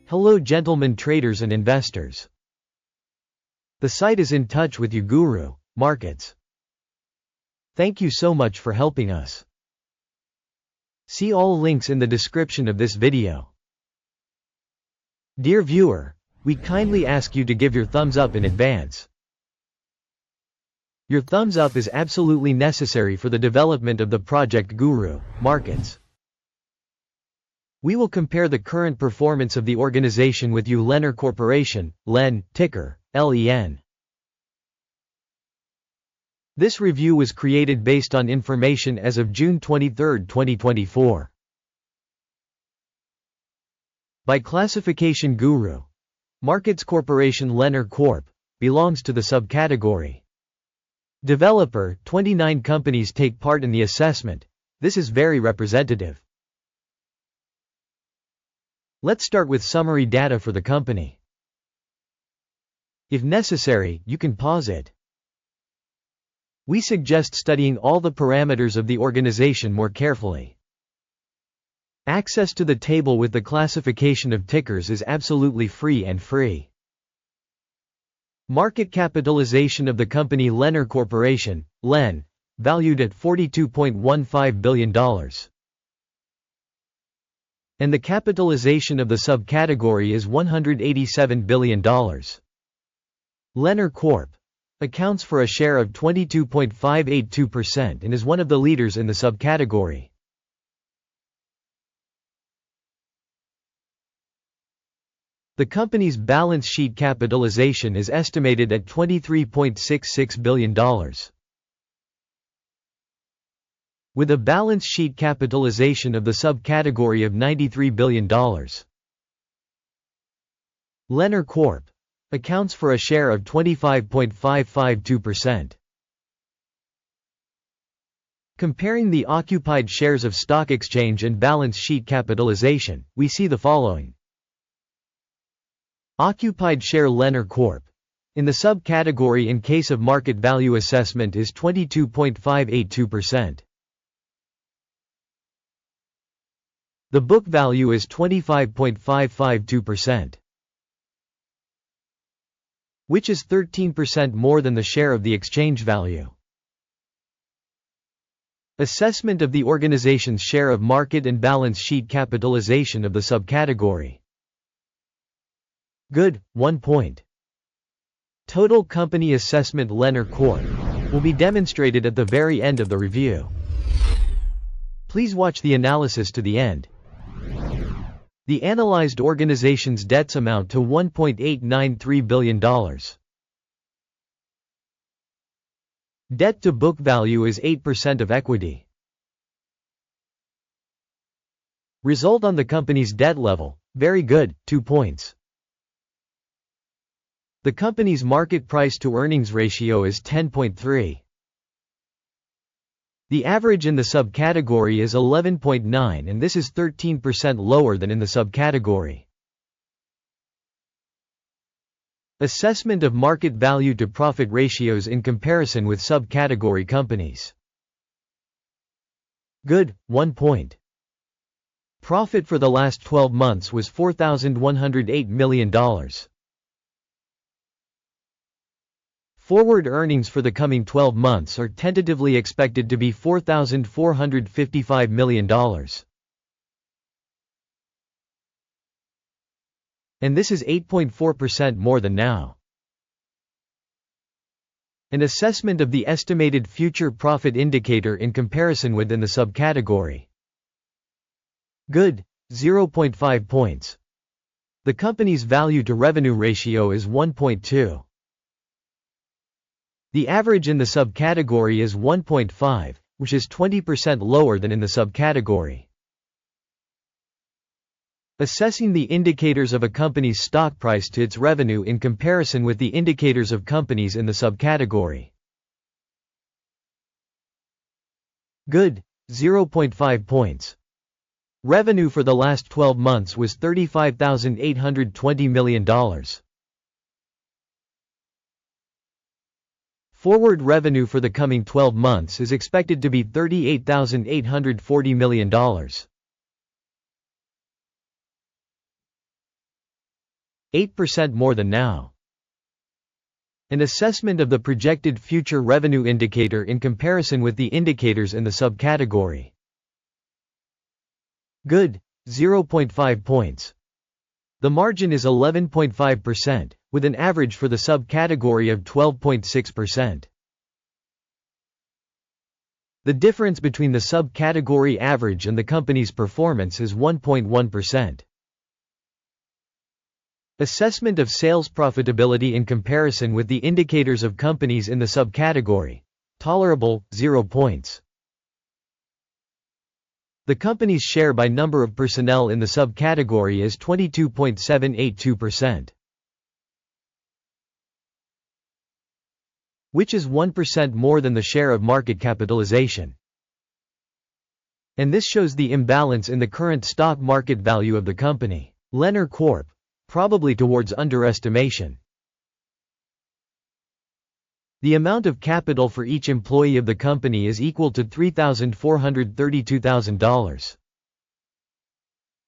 Hello gentlemen traders and investors. The site is in touch with you Guru.Markets. Thank you so much for helping us. See all links in the description of this video. Dear viewer, we kindly ask you to give your thumbs up in advance. Your thumbs up is absolutely necessary for the development of the project Guru.Markets. We will compare the current performance of the organization with you Lennar Corporation, LEN, ticker, LEN. This review was created based on information as of June 23, 2024. By classification Guru.Markets Corporation Lennar Corp. belongs to the subcategory Developer. 29 companies take part in the assessment. This is very representative. Let's start with summary data for the company. If necessary, you can pause it. We suggest studying all the parameters of the organization more carefully. Access to the table with the classification of tickers is absolutely free. Market capitalization of the company Lennar Corporation, LEN, valued at $42.15 billion. And the capitalization of the subcategory is $187 billion. Lennar Corp. accounts for a share of 22.582% and is one of the leaders in the subcategory. The company's balance sheet capitalization is estimated at $23.66 billion. With a balance sheet capitalization of the subcategory of $93 billion. Lennar Corp. accounts for a share of 25.552%. Comparing the occupied shares of stock exchange and balance sheet capitalization, we see the following. Occupied share Lennar Corp. in the subcategory in case of market value assessment is 22.582%. The book value is 25.552%, which is 13% more than the share of the exchange value. Assessment of the organization's share of market and balance sheet capitalization of the subcategory. Good, 1 point. Total company assessment Lennar Corp. will be demonstrated at the very end of the review. Please watch the analysis to the end. The analyzed organization's debts amount to $1.893 billion. Debt to book value is 8% of equity. Result on the company's debt level, very good, 2 points. The company's market price to earnings ratio is 10.3. The average in the subcategory is 11.9 and this is 13% lower than in the subcategory. Assessment of market value to profit ratios in comparison with subcategory companies. Good, 1 point. Profit for the last 12 months was $4,108 million. Forward earnings for the coming 12 months are tentatively expected to be $4,455 million. And this is 8.4% more than now. An assessment of the estimated future profit indicator in comparison within the subcategory. Good, 0.5 points. The company's value to revenue ratio is 1.2. The average in the subcategory is 1.5, which is 20% lower than in the subcategory. Assessing the indicators of a company's stock price to its revenue in comparison with the indicators of companies in the subcategory. Good, 0.5 points. Revenue for the last 12 months was $35,820 million. Forward revenue for the coming 12 months is expected to be $38,840 million. 8% more than now. An assessment of the projected future revenue indicator in comparison with the indicators in the subcategory. Good, 0.5 points. The margin is 11.5%, with an average for the subcategory of 12.6%. The difference between the subcategory average and the company's performance is 1.1%. Assessment of sales profitability in comparison with the indicators of companies in the subcategory. Tolerable, 0 points. The company's share by number of personnel in the subcategory is 22.782%, which is 1% more than the share of market capitalization. And this shows the imbalance in the current stock market value of the company, Lennar Corp., probably towards underestimation. The amount of capital for each employee of the company is equal to $3,432,000.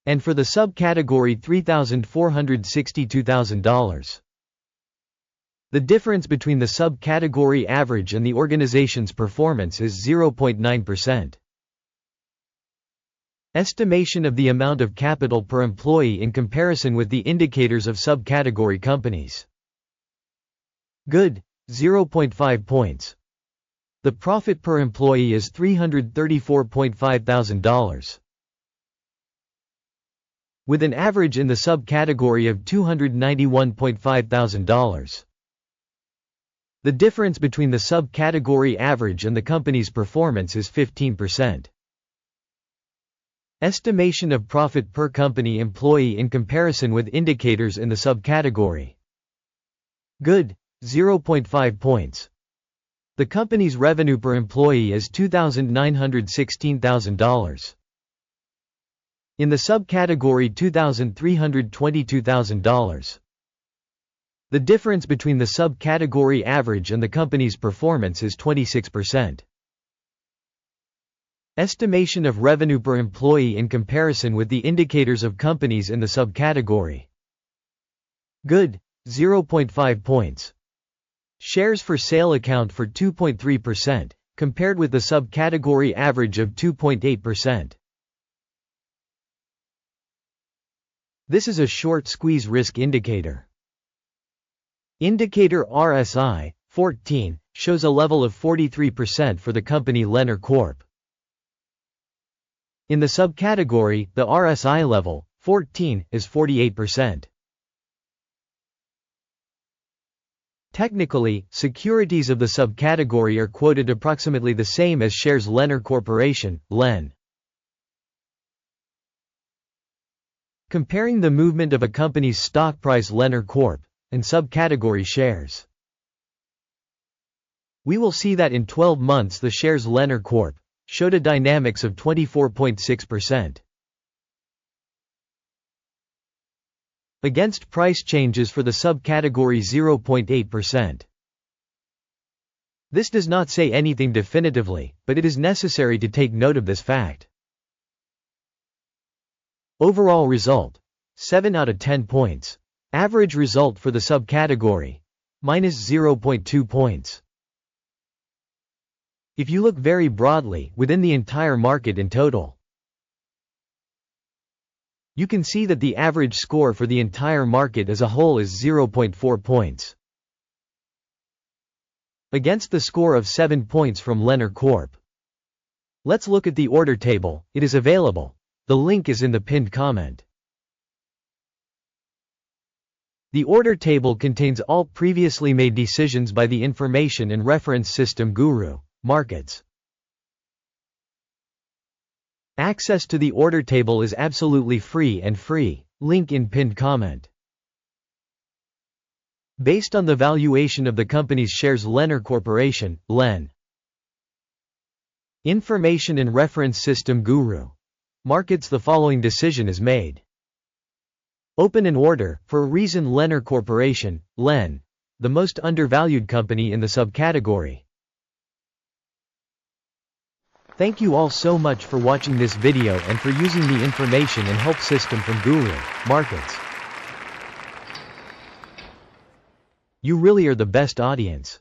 And for the subcategory $3,462,000. The difference between the subcategory average and the organization's performance is 0.9%. Estimation of the amount of capital per employee in comparison with the indicators of subcategory companies. Good, 0.5 points. The profit per employee is $334,500, with an average in the subcategory of $291,500. The difference between the subcategory average and the company's performance is 15%. Estimation of profit per company employee in comparison with indicators in the subcategory. Good, 0.5 points. The company's revenue per employee is $2,916,000. In the subcategory $2,322,000. The difference between the subcategory average and the company's performance is 26%. Estimation of revenue per employee in comparison with the indicators of companies in the subcategory. Good, 0.5 points. Shares for sale account for 2.3%, compared with the subcategory average of 2.8%. This is a short squeeze risk indicator. Indicator RSI, 14, shows a level of 43% for the company Lennar Corp. In the subcategory, the RSI level, 14, is 48%. Technically, securities of the subcategory are quoted approximately the same as shares Lennar Corporation, LEN. Comparing the movement of a company's stock price Lennar Corp. And subcategory shares. We will see that in 12 months the shares Lennar Corp. Showed a dynamics of 24.6%. Against price changes for the subcategory 0.8%. This does not say anything definitively, but it is necessary to take note of this fact. Overall result, 7 out of 10 points. Average result for the subcategory, minus 0.2 points. If you look very broadly, within the entire market in total, you can see that the average score for the entire market as a whole is 0.4 points. Against the score of 7 points from Lennar Corp. Let's look at the order table, it is available. The link is in the pinned comment. The order table contains all previously made decisions by the information and reference system Guru.Markets. Access to the order table is absolutely free and free, link in pinned comment. Based on the valuation of the company's shares Lennar Corporation, LEN. Information and reference system Guru.Markets. The following decision is made. Open an order, for a reason Lennar Corporation, LEN, the most undervalued company in the subcategory. Thank you all so much for watching this video and for using the information and help system from Guru.Markets. You really are the best audience.